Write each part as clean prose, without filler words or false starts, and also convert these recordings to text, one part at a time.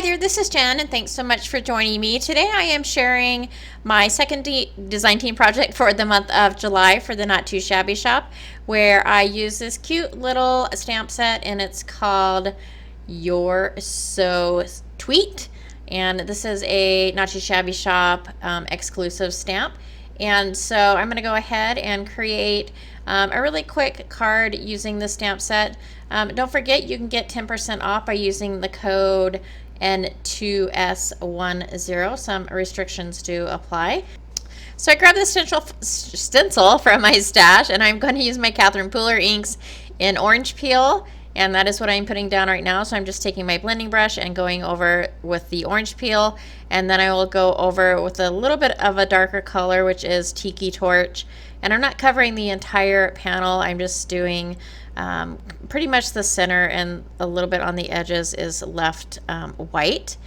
Hi there, this is Jen, and thanks so much for joining me. Today I am sharing my second design team project for the month of July for the Not Too Shabby Shop, where I use this cute little stamp set, and it's called You're So Tweet. And this is a Not Too Shabby Shop exclusive stamp. And so I'm going to go ahead and create a really quick card using the stamp set. Don't forget, you can get 10% off by using the code N2S10. Some restrictions do apply. So I grabbed this stencil from my stash, and I'm going to use my Catherine Pooler inks in orange peel, and that is what I'm putting down right now. So I'm just taking my blending brush and going over with the orange peel, and then I will go over with a little bit of a darker color, which is Tiki Torch. And I'm not covering the entire panel, I'm just doing pretty much the center, and a little bit on the edges is left white.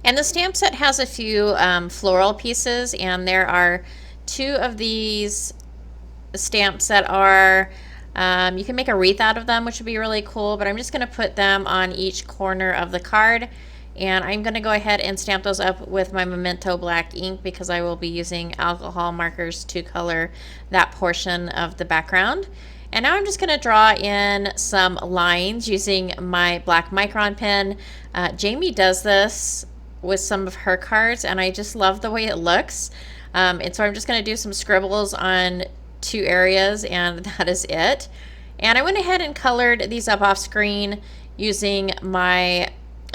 And the stamp set has a few floral pieces, and there are two of these stamps that are you can make a wreath out of them, which would be really cool, but I'm just going to put them on each corner of the card, and I'm going to go ahead and stamp those up with my Memento black ink because I will be using alcohol markers to color that portion of the background. And now I'm just going to draw in some lines using my black micron pen. Jamie does this with some of her cards, and I just love the way it looks. And so I'm just going to do some scribbles on two areas, and that is it. And I went ahead and colored these up off screen using my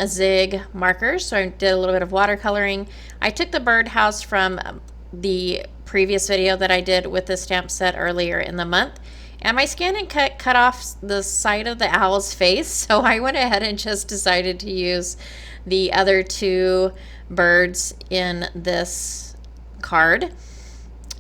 Zig markers. So I did a little bit of watercoloring. I took the birdhouse from the previous video that I did with the stamp set earlier in the month, and my scan and cut off the side of the owl's face, so I went ahead and just decided to use the other two birds in this card.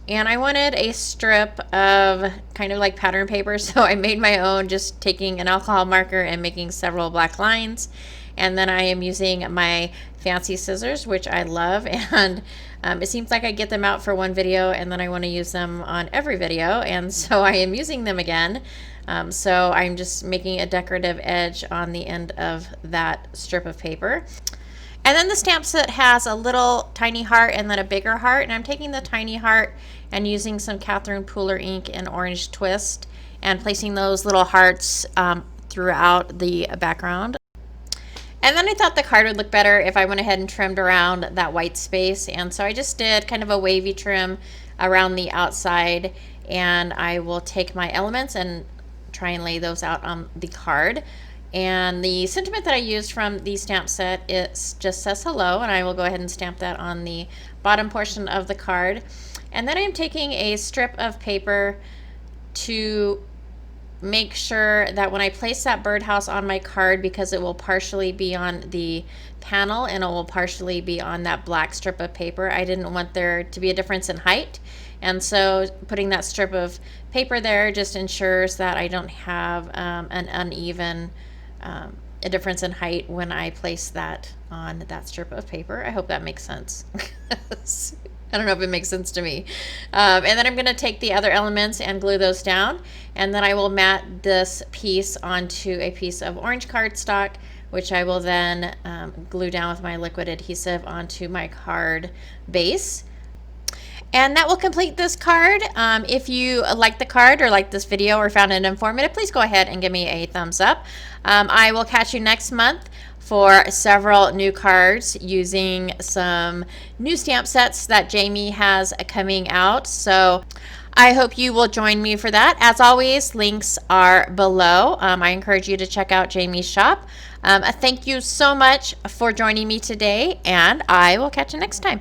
And I wanted a strip of kind of like pattern paper, so I made my own, just taking an alcohol marker and making several black lines. And then I am using my fancy scissors, which I love, and it seems like I get them out for one video and then I want to use them on every video, and so I am using them again. So I'm just making a decorative edge on the end of that strip of paper. And then the stamp set has a little tiny heart and then a bigger heart, and I'm taking the tiny heart and using some Catherine Pooler ink in orange twist and placing those little hearts throughout the background. And then I thought the card would look better if I went ahead and trimmed around that white space, and so I just did kind of a wavy trim around the outside, and I will take my elements and try and lay those out on the card. And the sentiment that I used from the stamp set, it just says hello, and I will go ahead and stamp that on the bottom portion of the card. And then I'm taking a strip of paper to make sure that when I place that birdhouse on my card, because it will partially be on the panel and it will partially be on that black strip of paper, I didn't want there to be a difference in height. And so putting that strip of paper there just ensures that I don't have an uneven a difference in height when I place that on that strip of paper. I hope that makes sense. I don't know if it makes sense to me. And then I'm going to take the other elements and glue those down, and then I will mat this piece onto a piece of orange cardstock, which I will then glue down with my liquid adhesive onto my card base. And that will complete this card. If you like the card or like this video or found it informative, please go ahead and give me a thumbs up. I will catch you next month for several new cards using some new stamp sets that Jamie has coming out. So I hope you will join me for that. As always, links are below. I encourage you to check out Jamie's shop. Thank you so much for joining me today, and I will catch you next time.